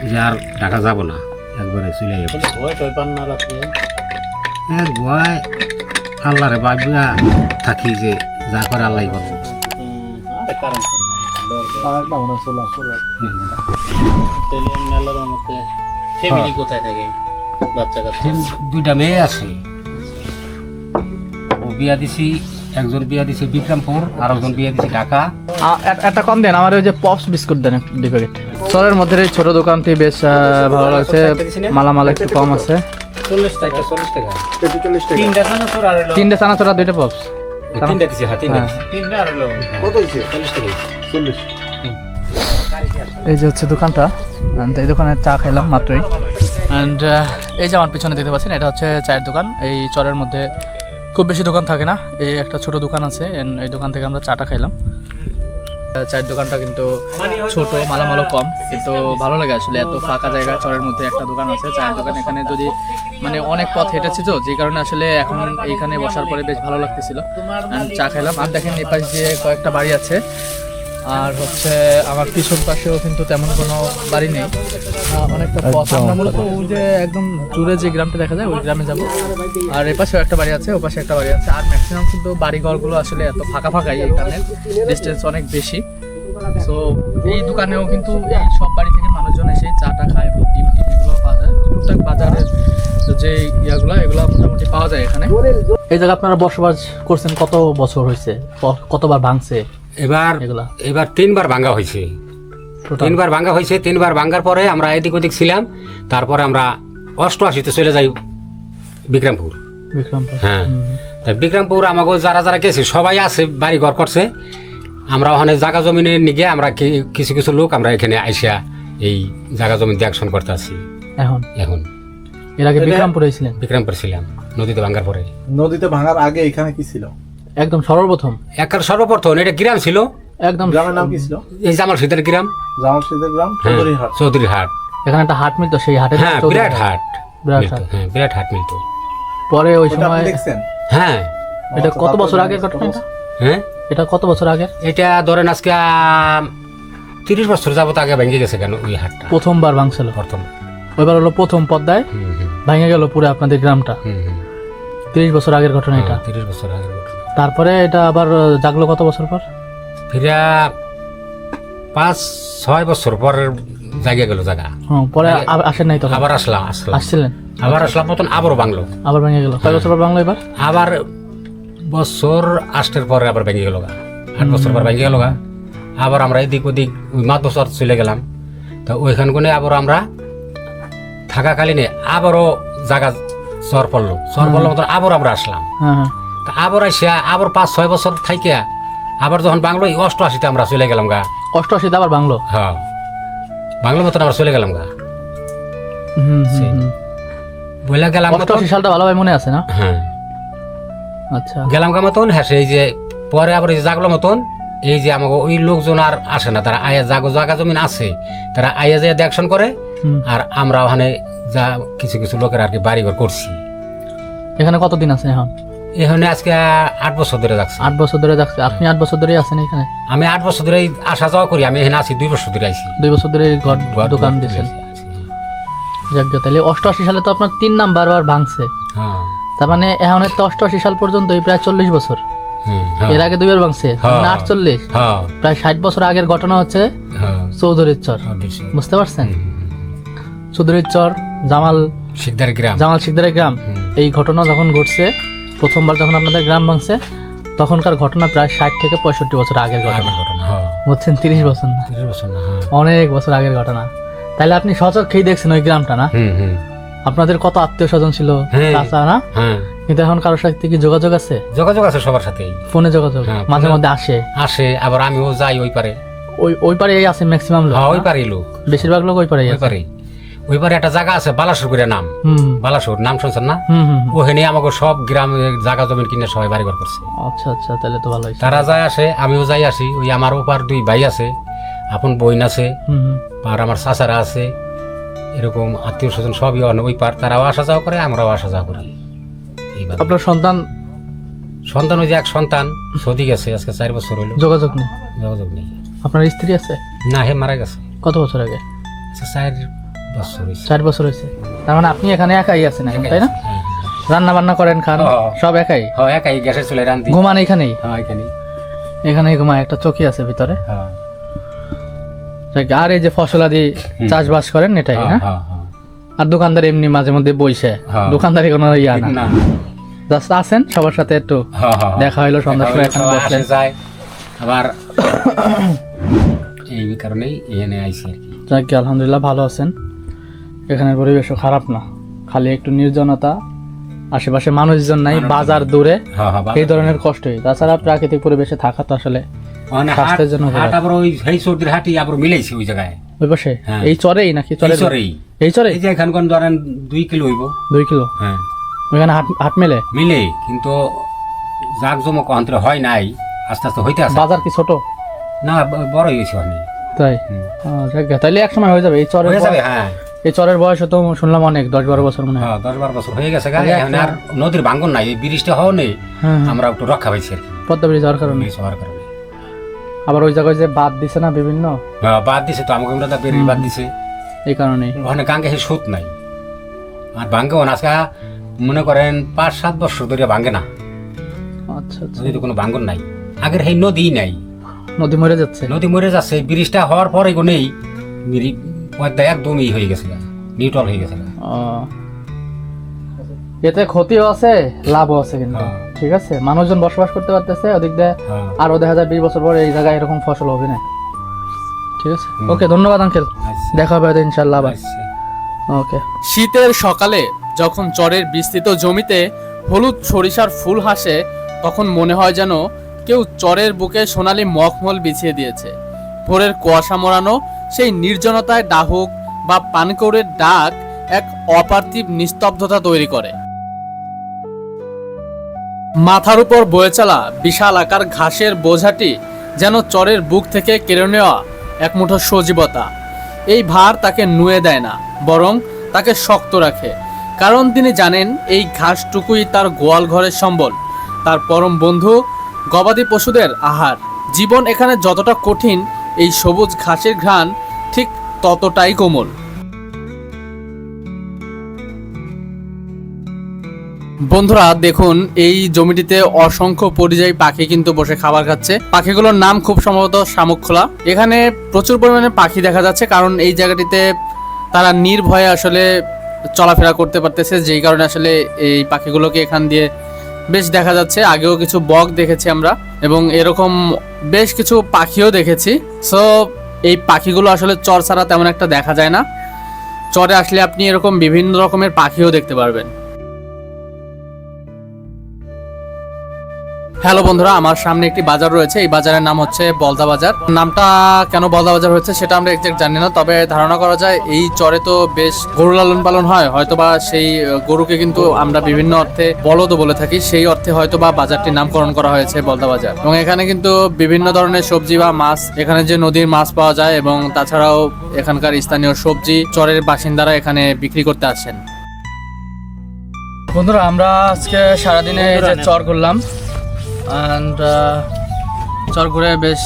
Speaker 8: যে আর ঢাকা যাব না, একবারে চলে আইয়া ভয় আল্লাহ রে বাবিয়া থাকি যে যা করে আল্লাহ করবো।
Speaker 6: ফ্যামিলি কোথায় থাকে? বাচ্চা কাচ্চা?
Speaker 8: 2টা মেয়ে আছে, ও বিয়া দিছি, একজন বিয়া দিছি বিক্রমপুর, আর একজন বিয়া দিছি ঢাকা।
Speaker 1: একটা কম দেন, আমার ওই যে পপস বিস্কুট দেন 2 প্যাকেট। চরের মধ্যে এই ছোট দোকানটি বেশ ভালো লাগছে, মালামাল একটু কম আছে।
Speaker 8: 40 টাকা 40 টাকা।
Speaker 6: 3টা চানাচুর আর হলো
Speaker 1: 3টে চানাচুর আর 2টা পপস।
Speaker 8: তিনটা দিছি, হ্যাঁ তিনটা
Speaker 1: হ্যাঁ।
Speaker 8: দিছি।
Speaker 4: কত হয়েছে?
Speaker 8: 40 টাকা।
Speaker 4: 40।
Speaker 1: এই যে হচ্ছে দোকানটা, and এই দোকানে চা খাইলাম মাত্রই। অ্যান্ড এই যে আমার পিছনে দেখতে পাচ্ছেন, এটা হচ্ছে চায়ের দোকান। এই চরের মধ্যে খুব বেশি দোকান থাকে না, এই একটা ছোট দোকান আছে, and এই দোকান থেকে আমরা চাটা খাইলাম। চায়ের দোকানটা কিন্তু ছোট, মালামালও কম, কিন্তু ভালো লাগে আসলে। এত ফাঁকা জায়গা, চরের মধ্যে একটা দোকান আছে চায়ের দোকান। এখানে যদি মানে অনেক পথ হেঁটেছি তো, যে কারণে আসলে এখন এইখানে বসার পরে বেশ ভালো লাগতেছিল। And চা খাইলাম। আর দেখেন এই পাশ দিয়ে কয়েকটা বাড়ি আছে, আর হচ্ছে আমার পিছন পাশেও কিন্তু তেমন কোনো বাড়ি নেই, অনেকটা পথ। আমরা মূলত ওই যে একদম দূরে যে গ্রামটা দেখা যায় ওই গ্রামে যাব। আর এই পাশেও একটা বাড়ি আছে, ও পাশে একটা বাড়ি আছে। আর ম্যাক্সিমাম কিন্তু বাড়িঘরগুলো আসলে এত ফাঁকা ফাঁকাই, এখানে ডিস্টেন্স অনেক বেশি। সো এই দোকানেও কিন্তু এই সব বাড়ি থেকে মানুষজন এসে চাটা খায়, এবং ডিম টিম এগুলো পাওয়া যায়। টুকটাক বাজারের যে ইয়াগুলো, এগুলো মোটামুটি পাওয়া যায় এখানে। এই জায়গায় আপনারা বসবাস করছেন কত বছর হয়েছে? কতবার ভাঙছে এগুলা?
Speaker 8: এবার 3বার ভাঙ্গা হয়েছে। 3বার ভাঙ্গা হয়েছে। 3বার ভাঙ্গার পরে আমরা এদিক ওদিক ছিলাম, তারপরে আমরা 88-তে চলে যাই বিক্রমপুর। হ্যাঁ, তা বিক্রমপুর আমাকে যারা যারা গেছে সবাই আছে, বাড়ি ঘর করছে। আমরা ওখানে জায়গা জমিনে নিয়ে আমরা কিছু কিছু লোক আমরা এখানে আইসা এই জায়গা জমি দেখশন করতে আছি এখন।
Speaker 1: এর আগে বিক্রমপুরে ছিলেন?
Speaker 8: বিক্রমপুর ছিলাম, নদীতে ভাঙ্গার পরে।
Speaker 4: নদীতে ভাঙার আগে এখানে কি ছিল?
Speaker 1: একদম সর্বপ্রথম
Speaker 8: সর্বপ্রথম এটা গ্রাম ছিল।
Speaker 1: একদম
Speaker 4: গ্রামের নাম কি ছিল?
Speaker 8: এই জামাল শীতের গ্রাম,
Speaker 4: জামালশিদের গ্রাম,
Speaker 8: হ্যাঁ,
Speaker 4: চৌধুরীহাট।
Speaker 8: চৌধুরীহাট।
Speaker 1: এখানে একটা হাট মিলতো, সেই হাটে
Speaker 8: হ্যাঁ, বিরাট হাট
Speaker 1: বিরাট
Speaker 8: মিলতো।
Speaker 1: হাট।
Speaker 8: হ্যাঁ, বিরাট হাট মিলতো।
Speaker 1: পরে ওই
Speaker 4: ওটা আপনি
Speaker 1: সময়
Speaker 4: দেখছেন?
Speaker 8: হ্যাঁ
Speaker 1: এটা
Speaker 4: আচ্ছা,
Speaker 1: কত
Speaker 4: তারপরে
Speaker 1: বছর আগের
Speaker 4: জানি
Speaker 1: ঘটনা এটা?
Speaker 8: হ্যাঁ,
Speaker 1: এটা কত বছর আগের?
Speaker 8: এটা ধরেন আজকে 30 বছর যাবত আগে ভেঙে গেছে কেন ওই হাটটা।
Speaker 1: প্রথমবার ভাঙছিল,
Speaker 8: প্রথম।
Speaker 1: ওইবার হলো প্রথম পদ্মায়
Speaker 8: হুম, হুম,
Speaker 1: ভেঙে গেল পুরো আপনাদের গ্রামটা।
Speaker 8: হুম, হুম।
Speaker 1: 30 বছর আগের ঘটনা এটা।
Speaker 8: 30 বছর আগের ঘটনা।
Speaker 1: তারপরে এটা আবার জাগলো কত বছর পর?
Speaker 8: ফিরা 5-6 বছর পরের জায়গা গেল জায়গা।
Speaker 1: হ্যাঁ, পরে আসেন নাই তখন?
Speaker 8: আবার আসলাম
Speaker 1: আসছিলেন,
Speaker 8: আবার আসলাম মতন আবারও বাংলো।
Speaker 1: আবার ভেঙে গেল। কয় বছর পর বাংলো এবার?
Speaker 8: আবার বছর 8 পরে আবার ভেঙে গেল গা। 8 বছর পর ভেঙে গেল গা। আবার আমরা এদিক ওদিক ওই মাদ্রাসা চলে গেলাম। তা ওইখান কোনে আবার আমরা থাকাকালীনে আবারও জায়গা চর পড়লো মতন আবার আমরা আসলাম।
Speaker 1: হ্যাঁ হ্যাঁ।
Speaker 8: তা আবার আসিয়া আবার 5-6 বছর থাইকিয়া আবার যখন বাংলো 88-তে আমরা চলে গেলাম গা।
Speaker 1: 88 আবার বাংলো?
Speaker 8: হ্যাঁ, বাংলো মতন আমরা চলে গেলাম গা। বলে গেলাম
Speaker 1: 88 সালটা ভালোভাবে মনে আছে না?
Speaker 8: হ্যাঁ,
Speaker 1: আচ্ছা।
Speaker 8: গেলাম গা মতন। হ্যাঁ, এই যে পরে আবার এই যে জাগলো মতন, এই যে আমাকে ওই লোকজন আর আসে না, তারা আয়া জায়গা জমিন আছে, তারা আয়া যায় দেখশন করে। আর আমরা ওখানে যা কিছু কিছু লোকের আর কি বাড়িঘর করছি।
Speaker 1: এখানে কতদিন আছেন এখন?
Speaker 8: এখানে আজকে 8 বছর ধরে যাচ্ছি।
Speaker 1: 8 বছর ধরে যাচ্ছে। আপনি 8 বছর ধরে আছেন এখানে?
Speaker 8: আমি 8 বছর ধরে আসা যাওয়া করি। আমি এখানে আছি 2 বছর ধরে আইছি।
Speaker 1: 2 বছর ধরে দোকান দিয়েছেন। যাক গে, তাহলে 88 সালে তো আপনার 3 নাম্বার বার ভাঙছে।
Speaker 8: হ্যাঁ,
Speaker 1: তার মানে এখন তো 88 সাল পর্যন্ত প্রায় 40 বছর।
Speaker 8: হ্যাঁ,
Speaker 1: এর আগে 2বার ভাঙছে,
Speaker 8: হ্যাঁ।
Speaker 1: 48।
Speaker 8: হ্যাঁ,
Speaker 1: প্রায় 60 বছর আগের ঘটনা হচ্ছে
Speaker 8: হ্যাঁ,
Speaker 1: চৌধুরীর চর। বুঝতে পারছেন? চৌধুরীর চর, জামাল
Speaker 8: শিকদার গ্রাম।
Speaker 1: শিকদারের গ্রাম। এই ঘটনা যখন ঘটছে, প্রথমবার যখন আপনাদের গ্রাম ভাঙছে, তখনকার ঘটনা প্রায় 60 থেকে 65 বছর আগের ঘটনা। বুঝছেন? 30 বছর না,
Speaker 8: 30 বছর না।
Speaker 1: অনেক বছর আগের ঘটনা। তাহলে আপনি সচক্ষেই দেখছেন ওই গ্রামটা না? আপনাদের কত আত্মীয় স্বজন ছিল,
Speaker 8: হ্যাঁ।
Speaker 1: চাচা না?
Speaker 8: হ্যাঁ,
Speaker 1: কিন্তু এখন কারোর সাথে কি যোগাযোগ আছে?
Speaker 8: যোগাযোগ আছে সবার সাথেই।
Speaker 1: ফোনে যোগাযোগ
Speaker 8: হ্যাঁ,
Speaker 1: মাঝে মধ্যে আসে।
Speaker 8: আবার আমিও যাই ওই পারে।
Speaker 1: ওই পারে আছে ম্যাক্সিমাম লোক?
Speaker 8: হ্যাঁ, ওই পারে লোক,
Speaker 1: বেশিরভাগ লোক ওই পারে
Speaker 8: ওই পারে। ওই পারে একটা জায়গা আছে বালাসুর করে নাম। বালাসুর নাম শুনছেন না? ওখানে আমাকে সব গ্রামে জায়গা জমি কিনে সবাই বাড়িঘর করছে।
Speaker 1: আচ্ছা আচ্ছা, তাহলে তো ভালোই।
Speaker 8: তারা যায় আসে, আমিও যাই আসি। ওই আমার ওপার 2 ভাই আছে, আপন বোন আছে, আর আমার চাচারা আছে, এরকম আত্মীয় স্বজন সবই ওই পার। তারাও আসা যাওয়া করে, আমরাও আসা যাওয়া করি।
Speaker 1: আপনার
Speaker 8: সন্তান ওই যে এক সন্তান সৌদি গেছে, আজকে 4 বছর হইল।
Speaker 1: যোগাযোগ নেই?
Speaker 8: যোগাযোগ নেই।
Speaker 1: আপনার স্ত্রী আছে?
Speaker 8: না, হে মারা গেছে।
Speaker 1: কত বছর আগে?
Speaker 8: 4 বছর হয়েছে।
Speaker 1: 4 বছর হয়েছে। তার মানে আপনি এখানে একাই আছেন এখন, তাই না?
Speaker 8: হ্যাঁ,
Speaker 1: রান্না বান্না করেন, খান, সব একাই?
Speaker 8: হ্যাঁ, একাই গ্যাসের চুলায় রান্ধি।
Speaker 1: ঘুমান এখানেই?
Speaker 8: হ্যাঁ,
Speaker 1: এখানেই ঘুমায়। একটা চৌকি আছে ভিতরে।
Speaker 8: হ্যাঁ।
Speaker 1: আর এই যে ফসলাদি চাষবাস করেন এটাই না? আর দোকানদার এমনি মাঝে মধ্যে বইসে, দোকানদারি কোনো ইয়া না, জাস্ট আছেন সবার সাথে একটু দেখা হইলো সন্ধ্যার সময়, এখানে বসলেন।
Speaker 8: আবার এই কারণেই এখানে আইছি আর কি।
Speaker 1: যাক, আলহামদুলিল্লাহ ভালো আছেন। এখানের পরিবেশও খারাপ না, খালি একটু নির্জনতা, আশেপাশে মানুষজন নাই, বাজার দূরে,
Speaker 8: হ্যাঁ হ্যাঁ
Speaker 1: এই ধরনের কষ্টই। তাছাড়া প্রাকৃতিক পরিবেশে থাকা তো আসলে
Speaker 8: মানে
Speaker 1: স্বাস্থ্যের জন্য
Speaker 8: হাট আবার ওই সেই সর্দির হাটি আবার মিলাইছে ওই জায়গায়
Speaker 1: ওই পাশে
Speaker 8: হ্যাঁ।
Speaker 1: এই চরেই নাকি
Speaker 8: এই
Speaker 1: চরের
Speaker 8: চরেই
Speaker 1: এই চরে
Speaker 8: এই যে এখানকার ধরেন 2 কিলো হইব
Speaker 1: 2 কিলো
Speaker 8: হ্যাঁ
Speaker 1: ওখানে হাট হাট মেলে।
Speaker 8: মিলে কিন্তু জাকজমক অন্তরে হয় নাই, আস্তে আস্তে হইতে আছে।
Speaker 1: বাজার কি ছোট?
Speaker 8: না বড় হয়েছে হয়নি।
Speaker 1: তাই তাইলে এক সময় হয়ে যাবে। এই চরের
Speaker 8: হয়ে যাবে হ্যাঁ
Speaker 1: এই চরের বয়স তো শুনলাম অনেক, 10-12 বছর মনে হয়।
Speaker 8: হ্যাঁ 10-12 বছর হয়ে গেছে
Speaker 1: তাহলে
Speaker 8: এখন আর নদীর ভাঙ্গন নাই, এই ব্রিজটা হওয়া নেই,
Speaker 1: হ্যাঁ, হ্যাঁ।
Speaker 8: আমরা একটু রক্ষা পাইছি আর কি
Speaker 1: পদ্মা ব্রিজ হওয়ার কারণে।
Speaker 8: ব্রিজ হওয়ার কারণে।
Speaker 1: আবার ওই জায়গায় যে বাদ দিছে না বিভিন্ন,
Speaker 8: হ্যাঁ, বাদ দিছে তো আমাকে আমরা বেরিয়ে বাদ দিছে,
Speaker 1: এই কারণেই
Speaker 8: ওখানে গাঙ্গে সেই সুত নাই। আর ভাঙ্গে আজকে মনে করেন 5-7 বছর ধরে ভাঙ্গে না,
Speaker 1: আচ্ছা আচ্ছা।
Speaker 8: নদীতে কোনো ভাঙ্গন নাই। আগের সেই নদী নাই,
Speaker 1: নদী মরে যাচ্ছে।
Speaker 8: নদী মরে যাচ্ছে। ব্রিজটা হওয়ার পরে গো নেই, পদ্মা একদমই হয়ে গেছে, নিউট্রাল হয়ে গেছে।
Speaker 1: এতে ক্ষতিও আছে লাভও আছে কিন্তু,
Speaker 8: হ্যাঁ।
Speaker 1: ঠিক আছে। মানুষজন বসবাস করতে পারতেছে, ওদিক দিয়ে
Speaker 8: হ্যাঁ।
Speaker 1: আরো দেখা যায় 20 বছর পরে এই জায়গায় এরকম ফসল হবে না, ঠিক আছে। ওকে, ধন্যবাদ আঙ্কেল,
Speaker 8: আচ্ছা।
Speaker 1: দেখা হবে ইনশাল্লাহ।
Speaker 8: আচ্ছা।
Speaker 1: ওকে। শীতের সকালে যখন চরের বিস্তৃত জমিতে হলুদ সরিষার ফুল হাসে, তখন মনে হয় যেন কেউ চরের বুকে সোনালি মখমল বিছিয়ে দিয়েছে। ভোরের কুয়াশা মোড়ানো সেই নির্জনতায় ডাহুক বা পানকৌড়ের ডাক এক অপার্থিব নিস্তব্ধতা তৈরি করে। মাথার উপর বয়ে চলা বিশাল আকার ঘাসের বোঝাটি যেন চরের বুক থেকে কেড়ে নেওয়া এক মুঠো সজীবতা। এই ভার তাকে নুয়ে দেয় না, বরং তাকে শক্ত রাখে, কারণ তিনি জানেন এই ঘাসটুকুই তার গোয়াল ঘরের সম্বল, তার পরম বন্ধু, গবাদি পশুদের আহার। জীবন এখানে যতটা কঠিন, এই সবুজ ঘাসের ঘ্রাণ ঠিক ততটাই কোমল। বন্ধুরা দেখুন, এই জমিটিতে অসংখ্য পরিযায়ী পাখি কিন্তু বসে খাবার খাচ্ছে। পাখিগুলোর নাম খুব সম্ভবত শামুকখোলা। এখানে প্রচুর পরিমাণে পাখি দেখা যাচ্ছে, কারণ এই জায়গাটিতে তারা নির্ভয়ে আসলে চলাফেরা করতে পারতেছে, যেই কারণে আসলে এই পাখিগুলোকে এখান দিয়ে বেশ দেখা যাচ্ছে। আগেও কিছু বক দেখেছি আমরা, এবং এরকম বেশ কিছু পাখিও দেখেছি। সো এই পাখিগুলো আসলে চর ছাড়া তেমন একটা দেখা যায় না। চরে আসলে আপনি এরকম বিভিন্ন রকমের পাখিও দেখতে পারবেন। হ্যালো বন্ধুরা, আমার সামনে একটি বাজার রয়েছে। এই বাজারের নাম হচ্ছে বলদা বাজার। নামটা কেন বলদা বাজার হচ্ছে সেটা আমরা এক্সাক্ট জানি না, তবে ধারণা করা যায় এই চরে তো বেশ গরু লালন পালন হয়, হয়তোবা সেই গরুকে কিন্তু আমরা বিভিন্ন অর্থে বলদও বলে থাকি, সেই অর্থে হয়তোবা বাজারটির নামকরণ করা হয়েছে বলদা বাজার। এবং এখানে কিন্তু বিভিন্ন ধরনের সবজি বা মাছ, এখানে যে নদীর মাছ পাওয়া যায়, এবং তাছাড়াও এখানকার স্থানীয় সবজি চরের বাসিন্দারা এখানে বিক্রি করতে আসেন। বন্ধুরা, আমরা আজকে সারাদিনে এই যে চর ঘুরলাম, অ্যান্ড চর ঘুরে বেশ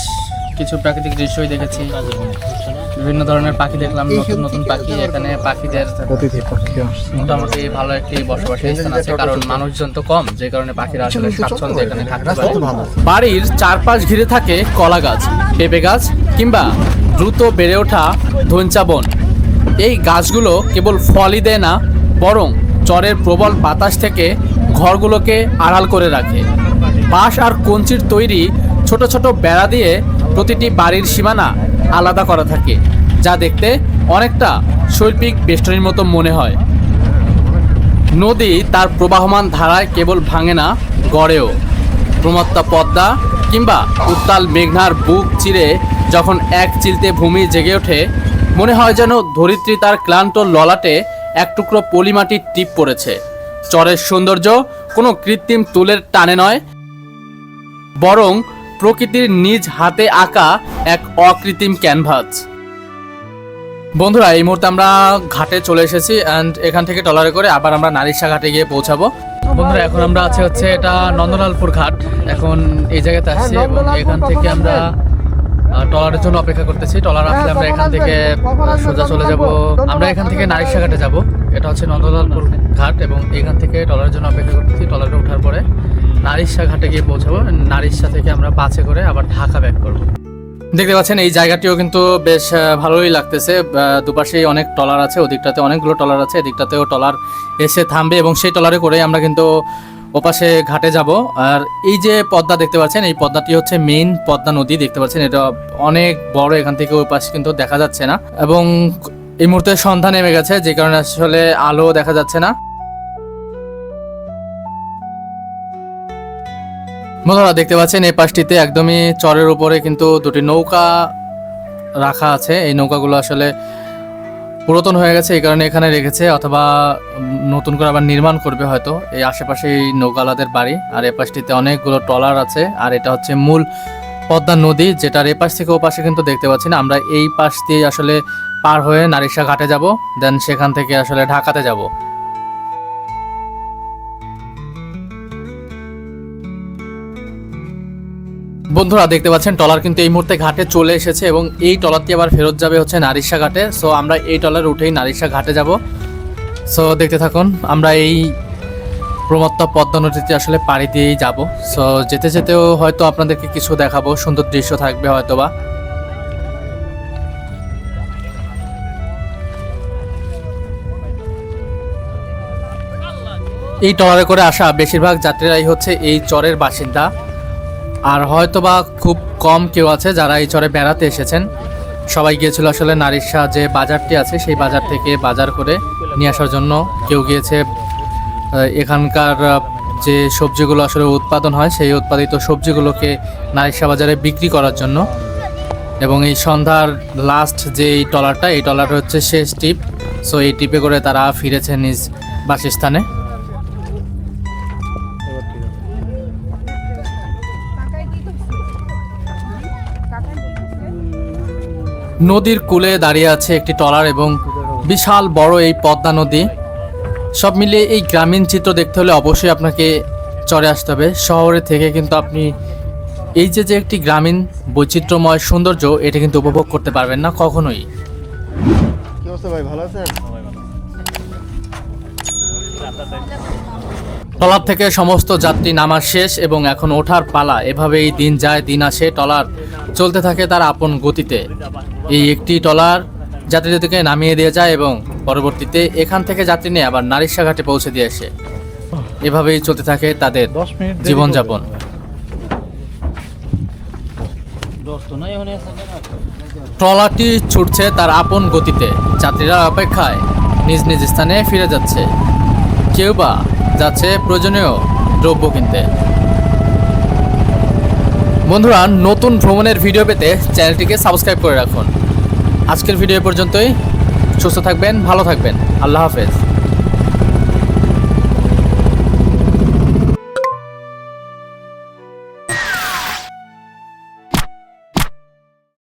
Speaker 1: কিছু প্রাকৃতিক দৃশ্যই দেখেছি, বিভিন্ন ধরনের পাখি দেখলাম, নতুন নতুন পাখি। এখানে পাখিদের মোটামুটি ভালো একটি বসবাসের স্থান আছে, কারণ মানুষজন তো কম, যে কারণে পাখিরা আসলে স্বাচ্ছন্দ্যে এখানে থাকতে পারে। বাড়ির চারপাশ ঘিরে থাকে কলা গাছ, পেঁপে গাছ, কিংবা দ্রুত বেড়ে ওঠা ধনচা বন। এই গাছগুলো কেবল ফলই দেয় না, বরং চরের প্রবল বাতাস থেকে ঘরগুলোকে আড়াল করে রাখে। বাঁশ আর কঞ্চির তৈরি ছোট ছোট বেড়া দিয়ে প্রতিটি বাড়ির সীমানা আলাদা করা থাকে, যা দেখতে অনেকটা শৈল্পিক বেষ্টনীর মতো মনে হয়। নদী তার প্রবাহমান ধারায় কেবল ভাঙে না, গড়েও। প্রমত্তা পদ্মা কিংবা উত্তাল মেঘনার বুক চিরে যখন এক চিলতে ভূমি জেগে ওঠে, মনে হয় যেন ধরিত্রী তার ক্লান্ত ললাটে এক টুকরো পলিমাটির টিপ পড়েছে। চরের সৌন্দর্য কোনো কৃত্রিম তুলের টানে নয়, বরং প্রকৃতির নিজ হাতে আঁকা এক অকৃত্রিম ক্যানভাস। বন্ধুরা, এই মুহূর্তে আমরা ঘাটে চলে এসেছি, অ্যান্ড এখান থেকে ট্রলারে করে আবার আমরা নারিশা ঘাটে গিয়ে পৌঁছাবো। বন্ধুরা, এখন আমরা আছি হচ্ছে এটা নন্দলালপুর ঘাট। এখন এই জায়গাতে আসছি এবং এখান থেকে আমরা ট্রলারের জন্য অপেক্ষা করতেছি। ট্রলার আসলে আমরা এখান থেকে সোজা চলে যাব, আমরা এখান থেকে নারিশা ঘাটে যাব। এটা হচ্ছে নন্দলালপুর ঘাট এবং এখান থেকে ট্রলারের জন্য অপেক্ষা করতেছি। ট্রলারে ওঠার পরে নারিশা ঘাটে গিয়ে পৌঁছাবো। নারিশা থেকে আমরা বাসে করে আবার ঢাকা ব্যাক করবো। দেখতে পাচ্ছেন এই জায়গাটিও কিন্তু বেশ ভালোই লাগতেছে। দুপাশেই অনেক ট্রলার আছে, ওদিকটাতে অনেকগুলো ট্রলার আছে, এদিকটাতেও ট্রলার এসে থামবে এবং সেই ট্রলারে করে আমরা কিন্তু ওপাশে ঘাটে যাব। আর এই যে পদ্মা দেখতে পাচ্ছেন, এই পদ্মাটি হচ্ছে মেইন পদ্মা নদী। দেখতে পাচ্ছেন এটা অনেক বড়, এখান থেকে ওই পাশে কিন্তু দেখা যাচ্ছে না, এবং এই মুহূর্তে সন্ধ্যা নেমে গেছে, যে কারণে আসলে আলো দেখা যাচ্ছে না। বন্ধুরা দেখতে পাচ্ছেন এই পাশটিতে একদমই চরের উপরে কিন্তু দুটি নৌকা রাখা আছে। এই নৌকাগুলো আসলে পুরাতন হয়ে গেছে, এই কারণে এখানে রেখেছে, অথবা নতুন করে আবার নির্মাণ করবে হয়তো। এই আশেপাশে এই নৌকালাদের বাড়ি, আর এ পাশটিতে অনেকগুলো ট্রলার আছে। আর এটা হচ্ছে মূল পদ্মা নদী, যেটার এ পাশ থেকে ও পাশে কিন্তু দেখতে পাচ্ছি না। আমরা এই পাশ দিয়ে আসলে পার হয়ে নারিশা ঘাটে যাব, দেন সেখান থেকে আসলে ঢাকাতে যাব। বন্ধুরা দেখতে পাচ্ছেন ট্রলার কিন্তু এই মুহূর্তে ঘাটে চলে এসেছে, এবং এই ট্রলারটি আবার ফেরত যাবে হচ্ছে নারিশা ঘাটে। সো আমরা এই ট্রলার উঠেই নারিশা ঘাটে যাব। সো দেখতে থাকুন, আমরা এই প্রমত্ত পদ্মা নদীতে আসলে পাড়ি দিয়েই যাব। সো যেতে যেতেও হয়তো আপনাদেরকে কিছু দেখাবো, সুন্দর দৃশ্য থাকবে হয়তোবা। এই ট্রলারে করে আসা বেশিরভাগ যাত্রীরাই হচ্ছে এই চরের বাসিন্দা, আর হয়তোবা খুব কম কেউ আছে যারা এই চরে বেড়াতে এসেছেন। সবাই গিয়েছিল আসলে নারিশা যে বাজারটি আছে সেই বাজার থেকে বাজার করে নিয়ে আসার জন্য। কেউ গিয়েছে এখানকার যে সবজিগুলো আসলে উৎপাদন হয় সেই উৎপাদিত সবজিগুলোকে নারিশা বাজারে বিক্রি করার জন্য। এবং এই সন্ধ্যার লাস্ট যে এই ট্রলারটা, এই ট্রলার হচ্ছে শেষ ট্রিপ। সো এই ট্রিপে করে তারা ফিরেছে নিজ বাসস্থানে। নদীর কূলে দাঁড়িয়ে আছে একটি ট্রলার এবং বিশাল বড় এই পদ্মা নদী। সব মিলিয়ে এই গ্রামীণ চিত্র দেখতে হলে অবশ্যই আপনাকে চরে আসতে হবে। শহরে থেকে কিন্তু আপনি এই যে একটি গ্রামীণ বৈচিত্র্যময় সৌন্দর্য, এটা কিন্তু উপভোগ করতে পারবেন না কখনোই।
Speaker 4: কি অবস্থা ভাই, ভালো আছেন?
Speaker 1: ট্রলার থেকে সমস্ত যাত্রী নামা শেষ এবং এখন ওঠার পালা। এভাবেই দিন যায় দিন আসে, ট্রলার চলতে থাকে তার আপন গতিতে। এই একটি ট্রলার যাত্রীদেরকে নামিয়ে দিয়ে যায় এবং পরবর্তীতে এখান থেকে যাত্রী নিয়ে আবার নারিশা ঘাটে পৌঁছে দিয়ে আসে। এভাবেই চলতে থাকে তাদের
Speaker 4: 10 মিনিট
Speaker 1: জীবনযাপন। ট্রলারটি ছুটছে তার আপন গতিতে, যাত্রীরা অপেক্ষায় নিজ নিজ স্থানে ফিরে যাচ্ছে, কেউ বা যাচ্ছে প্রয়োজনীয় দ্রব্য কিনতে। বন্ধুরা, নতুন ভ্রমণের ভিডিও পেতে চ্যানেলটিকে সাবস্ক্রাইব করে রাখুন। আজকের ভিডিও পর্যন্তই। সুস্থ থাকবেন, ভালো থাকবেন। আল্লাহ হাফেজ।